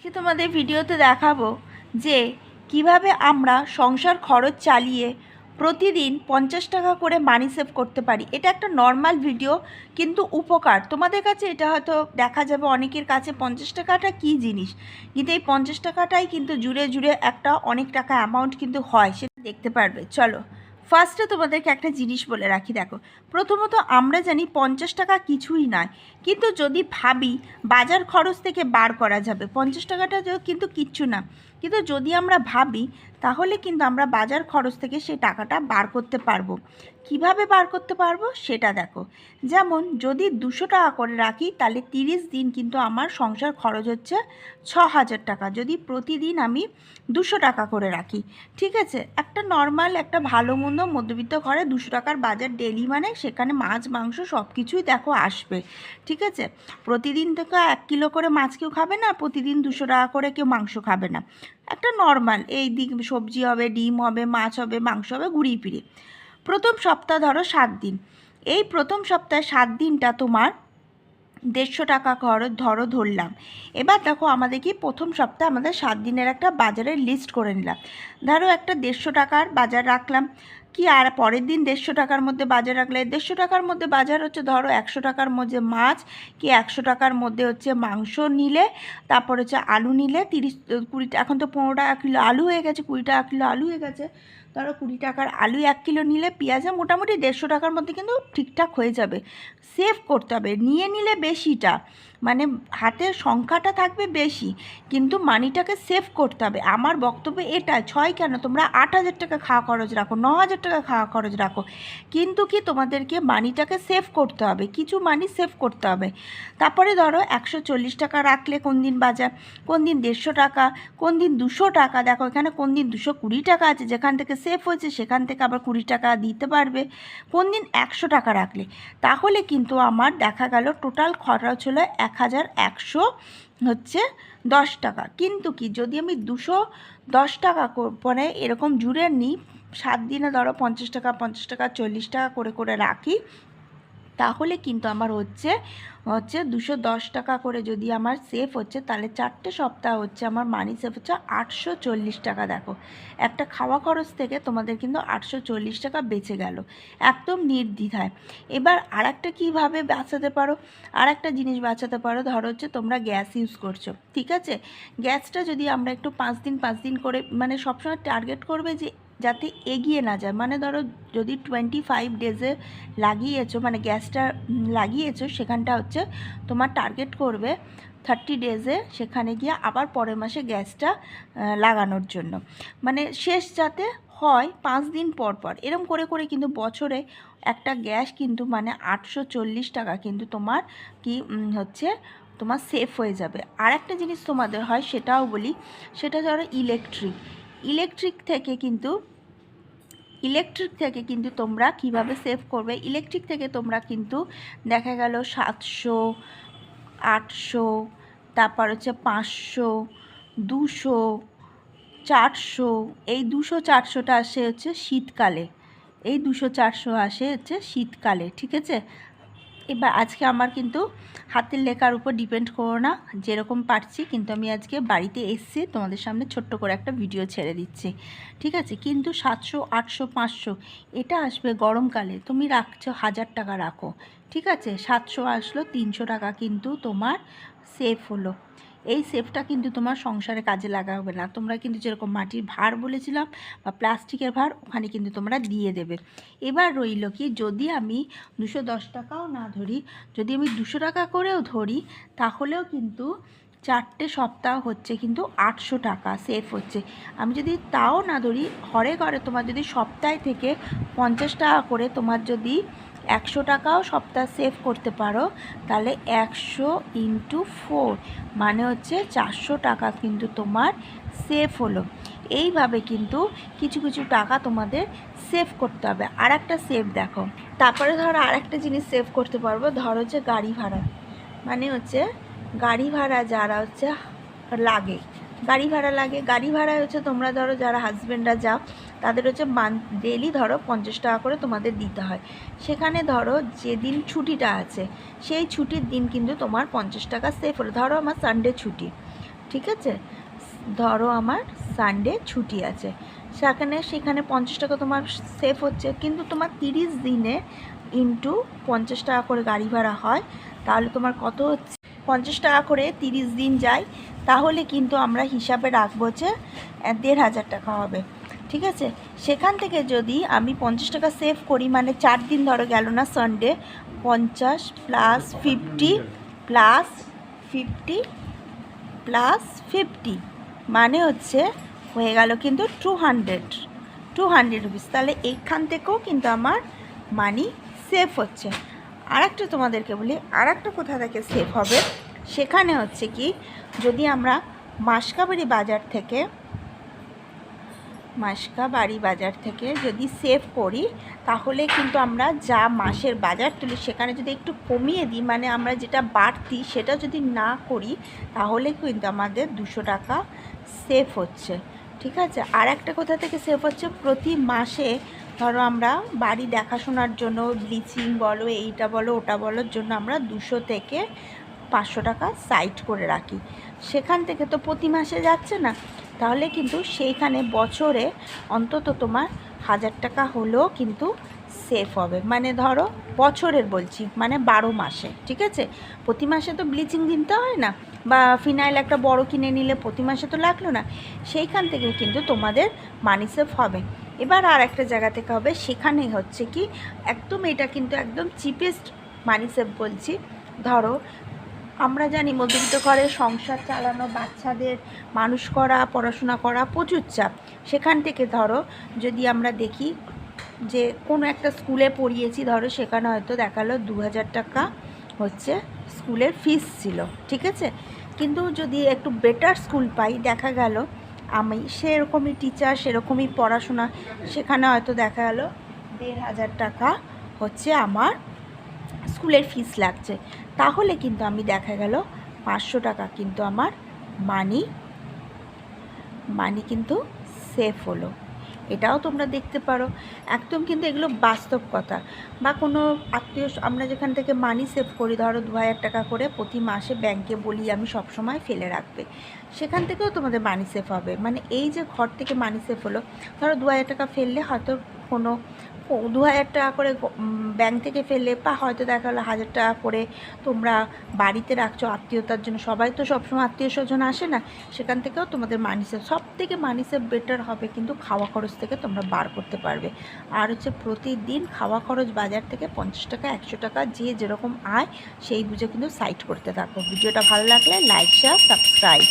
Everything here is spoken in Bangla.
আজকে তোমাদের ভিডিওতে দেখাবো যে কিভাবে আমরা সংসার খরচ চালিয়ে প্রতিদিন 50 টাকা করে মানি সেভ করতে পারি। এটা একটা নর্মাল ভিডিও, কিন্তু উপকার তোমাদের কাছে। এটা হয়তো দেখা যাবে অনেকের কাছে 50 টাকাটা কী জিনিস, কিন্তু এই 50 টাকাটাই কিন্তু জুড়ে জুড়ে একটা অনেক টাকা অ্যামাউন্ট কিন্তু হয়, সেটা দেখতে পারবে। চলো ফার্স্টে তোমাদেরকে একটা জিনিস বলে রাখি। দেখো, প্রথমত আমরা জানি 50 টাকা কিছুই নয়, কিন্তু যদি ভাবি বাজার খরচ থেকে বার করা যাবে 50 টাকাটা কিন্তু কিচ্ছু না, কিন্তু যদি আমরা ভাবি তাহলে কিন্তু আমরা বাজার খরচ থেকে সেই টাকাটা বার করতে পারবো। কিভাবে বার করতে পারবো সেটা দেখো। যেমন যদি 200 টাকা করে রাখি তাহলে 30 দিন কিন্তু আমার সংসার খরচ হচ্ছে 6000 টাকা, যদি প্রতিদিন আমি 200 টাকা করে রাখি। ঠিক আছে, একটা নর্মাল একটা ভালো মন্দ মধ্যবিত্ত ঘরে 200 টাকার বাজার ডেলি, মানে সেখানে মাছ মাংস সব কিছুই দেখো আসবে। ঠিক আছে, প্রতিদিন তো 1 কিলো করে মাছ কেউ খাবে না, প্রতিদিন 200 টাকা করে কেউ মাংস খাবে না। একটা নর্মাল এই দিক সবজি হবে, ডিম হবে, মাছ হবে, মাংস হবে, ঘুরিয়ে ফিরে। প্রথম সপ্তাহ ধরো 7 দিন, এই প্রথম সপ্তাহে 7 দিনটা তোমার 150 টাকা খরচ ধরলাম। এবার দেখো আমাদের কি প্রথম সপ্তাহে আমাদের 7 দিনের একটা বাজারের লিস্ট করে নিলাম। ধরো একটা 150 টাকার বাজার রাখলাম, কি আর পরের দিন 150 টাকার মধ্যে বাজার রাখলে 150 টাকার মধ্যে বাজার হচ্ছে ধরো 100 টাকার মধ্যে মাছ, কি 100 টাকার মধ্যে হচ্ছে মাংস নিলে, তারপর হচ্ছে আলু নিলে 30-20, এখন তো 15 টাকা কিলো আলু হয়ে গেছে, 20 টাকা কিলো আলু হয়ে গেছে। ধরো 20 টাকার আলু 1 কিলো নিলে, পেঁয়াজে মোটামুটি 150 টাকার মধ্যে কিন্তু ঠিকঠাক হয়ে যাবে। সেভ করতে হবে, নিয়ে নিলে বেশিটা, মানে হাতের সংখ্যাটা থাকবে বেশি, কিন্তু মানিটাকে সেভ করতে হবে। আমার বক্তব্য এটা, 6 কেন, তোমরা 8000 টাকা খাওয়া খরচ রাখো, 9000 টাকা খাওয়া খরচ রাখো, কিন্তু কি তোমাদেরকে মানিটাকে সেভ করতে হবে, কিছু মানি সেভ করতে হবে। তারপরে ধরো 140 টাকা রাখলে কোন দিন বাজার, কোন দিন 150 টাকা, কোন দিন 200 টাকা। দেখো এখানে কোন দিন 220 টাকা আছে, যেখান থেকে সেভ হয়েছে সেখান থেকে আবার 20 টাকা দিতে পারবে। কোন দিন 100 টাকা রাখলে, তাহলে কিন্তু আমার দেখা গেল টোটাল খরচ হলো 1110 হচ্ছে 10 টাকা। কিন্তু কি যদি আমি 210 টাকা মানে এরকম জুড়ে নিই, 7 দিনে ধরো 50 টাকা 50 টাকা 40 টাকা করে করে রাখি, তাহলে কিন্তু আমার হচ্ছে 210 টাকা করে যদি আমার সেভ হচ্ছে, তাহলে 4টে সপ্তাহ হচ্ছে আমার মানি সেভ হচ্ছে 840 টাকা। দেখো একটা খাওয়া খরচ থেকে তোমাদের কিন্তু 840 টাকা বেঁচে গেল একদম নির্দ্বিধায়। এবার আর একটা কীভাবে বাঁচাতে পারো, আর একটা জিনিস বাঁচাতে পারো। ধরো হচ্ছে তোমরা গ্যাস ইউজ করছো, ঠিক আছে, গ্যাসটা যদি আমরা একটু 5 দিন করে, মানে সবসময় টার্গেট করবে যে যাতে এগিয়ে না যায়। মানে ধরো যদি 25 ডেজে লাগিয়েছো, মানে গ্যাসটা লাগিয়েছো, সেখানটা হচ্ছে তোমার টার্গেট করবে 30 ডেজে সেখানে গিয়ে আবার পরের মাসে গ্যাসটা লাগানোর জন্য, মানে শেষ যাতে হয় 5 দিন পর পর। এরম করে করে কিন্তু বছরে একটা গ্যাস কিন্তু মানে 840 টাকা কিন্তু তোমার কি হচ্ছে তোমার সেফ হয়ে যাবে। আর একটা জিনিস তোমাদের হয় সেটাও বলি, সেটা ধরো ইলেকট্রিক থেকে কিন্তু তোমরা কিভাবে সেভ করবে। ইলেকট্রিক থেকে তোমরা কিন্তু দেখা গেল 700, 800, তারপর হচ্ছে 500, 200, 400, এই 200-400টা আসে হচ্ছে শীতকালে, এই 200-400 আসে হচ্ছে শীতকালে। ঠিক আছে, এবার আজকে আমার কিন্তু হাতের লেখার উপর ডিপেন্ড করো না, যেরকম পারছি, কিন্তু আমি আজকে বাড়িতে এসেছি তোমাদের সামনে ছোট্ট করে একটা ভিডিও ছেড়ে দিচ্ছি। ঠিক আছে, কিন্তু 700, 800, 500 এটা আসবে গরমকালে, তুমি রাখছো 1000 টাকা রাখো। ঠিক আছে, 700 আসলো, 300 টাকা কিন্তু তোমার সেফ হলো। এই সেফটা কিন্তু তোমার সংসারে কাজে লাগাবে না, তোমরা কিন্তু যেরকম মাটির ভাঁড় বলেছিলাম বা প্লাস্টিকের ভাঁড়, ওখানে কিন্তু তোমরা দিয়ে দেবে। এবার রইল কি, যদি আমি 210 টাকাও না ধরি, যদি আমি 200 টাকা করেও ধরি, তাহলেও কিন্তু 4টে সপ্তাহ হচ্ছে কিন্তু 800 টাকা সেফ হচ্ছে। আমি যদি তাও না ধরি, ঘরে ঘরে তোমার যদি সপ্তাহে থেকে 50 টাকা করে তোমার যদি 100 টাকাও সপ্তাহ সেভ করতে পারো, তাহলে 100 × 4 মানে হচ্ছে 400 টাকা কিন্তু তোমার সেভ হলো। এইভাবে কিন্তু কিছু কিছু টাকা তোমাদের সেভ করতে হবে। আর একটা সেভ দেখো, তারপরে ধরো আর একটা জিনিস সেভ করতে পারবো, ধরো হচ্ছে গাড়ি ভাড়া, মানে হচ্ছে গাড়ি ভাড়া যারা হচ্ছে লাগে, গাড়ি ভাড়া হচ্ছে তোমরা ধরো যারা হাজব্যান্ডরা যাও, তাদের হচ্ছে ডেলি ধরো 50 টাকা করে তোমাদের দিতে হয়। সেখানে ধরো যেদিন ছুটিটা আছে সেই ছুটির দিন কিন্তু তোমার 50 টাকা সেভ হলো। ধরো আমার সানডে ছুটি, ঠিক আছে, ধরো আমার সানডে ছুটি আছে, সেখানে 50 টাকা তোমার সেভ হচ্ছে, কিন্তু তোমার 30 দিনে ইন্টু 50 টাকা করে গাড়ি ভাড়া হয়, তাহলে তোমার কত হচ্ছে, 50 টাকা করে 30 দিন যায়, তাহলে কিন্তু আমরা হিসাবে রাখবো যে 1500 টাকা হবে। ঠিক আছে, সেখান থেকে যদি আমি 50 টাকা সেভ করি, মানে 4 দিন ধরো গেল না সানডে, 50 প্লাস 50 প্লাস 50 প্লাস 50 মানে হচ্ছে হয়ে গেল কিন্তু 200 রুপিস। তাহলে এইখান থেকেও কিন্তু আমার মানি সেভ হচ্ছে। আর একটা তোমাদেরকে বলি, আর একটা কোথা থেকে সেভ হবে, সেখানে হচ্ছে কি, যদি আমরা মাসকাবাড়ি বাজার থেকে যদি সেভ করি, তাহলে কিন্তু আমরা যা মাসের বাজার তুলি সেখানে যদি একটু কমিয়ে দিই, মানে আমরা যেটা বাড়তি সেটা যদি না করি, তাহলে কিন্তু আমাদের 200 টাকা সেভ হচ্ছে। ঠিক আছে, আর একটা কোথা থেকে সেভ হচ্ছে, প্রতি মাসে ধরো আমরা বাড়ি দেখাশোনার জন্য ব্লিচিং বলো, এইটা বলো, ওটা বলোর জন্য আমরা 200 থেকে 500 টাকা সাইড করে রাখি, সেখান থেকে তো প্রতি মাসে যাচ্ছে না, তাহলে কিন্তু সেইখানে বছরে অন্তত তোমার 1000 টাকা হলেও কিন্তু সেভ হবে। মানে ধরো বছরের বলছি, মানে 12 মাসে। ঠিক আছে, প্রতি মাসে তো ব্লিচিং কিনতে হয় না, বা ফিনাইল একটা বড় কিনে নিলে প্রতি মাসে তো লাগলো না, সেইখান থেকে কিন্তু তোমাদের মানি সেভ হবে। এবার আর একটা জায়গা থেকে হবে, সেখানে হচ্ছে কি, একদম এটা কিন্তু একদম চিপেস্ট মানি সেভ বলছি। ধরো আমরা জানি মধ্যবিত্ত ঘরে সংসার চালানো, বাচ্চাদের মানুষ করা, পড়াশোনা করা প্রচুর চাপ, সেখান থেকে ধরো যদি আমরা দেখি যে কোনো একটা স্কুলে পড়িয়েছি, ধরো সেখানে হয়তো দেখালো 2000 টাকা হচ্ছে স্কুলের ফিস ছিল। ঠিক আছে, কিন্তু যদি একটু বেটার স্কুল পাই, দেখা গেল আমি সেরকমই টিচার, সেরকমই পড়াশোনা, সেখানে হয়তো দেখা গেল 1500 টাকা হচ্ছে আমার স্কুলের ফিস লাগছে, তাহলে কিন্তু আমি দেখা গেল 500 টাকা কিন্তু আমার মানি কিন্তু সেভ হলো। এটাও তোমরা দেখতে পারো, একদম কিন্তু এগুলো বাস্তব কথা। বা কোনো আত্মীয়, আমরা যেখান থেকে মানি সেভ করি, ধরো 2000 টাকা করে প্রতি মাসে ব্যাংকে বলি আমি সবসময় ফেলে রাখবে, সেখান থেকেও তোমাদের মানি সেভ হবে। মানে এই যে ঘর থেকে মানি সেভ হলো, ধরো 2000 টাকা ফেললে, হয়তো কোনো 2000 টাকা করে ব্যাংক থেকে ফেললে, বা হয়তো দেখা গেলো 1000 টাকা করে তোমরা বাড়িতে রাখছো আত্মীয়তার জন্য, সবাই তো সবসময় আত্মীয় স্বজন আসে না, সেখান থেকেও তোমাদের মানি সেভ। সব থেকে মানি সেভ বেটার হবে কিন্তু খাওয়া খরচ থেকে তোমরা বার করতে পারবে। আর হচ্ছে প্রতিদিন খাওয়া খরচ বাজার থেকে 50 টাকা 100 টাকা যে যেরকম আয় সেই বুঝে কিন্তু সাইড করতে থাকো। ভিডিওটা ভালো লাগলে লাইক, শেয়ার, সাবস্ক্রাইব।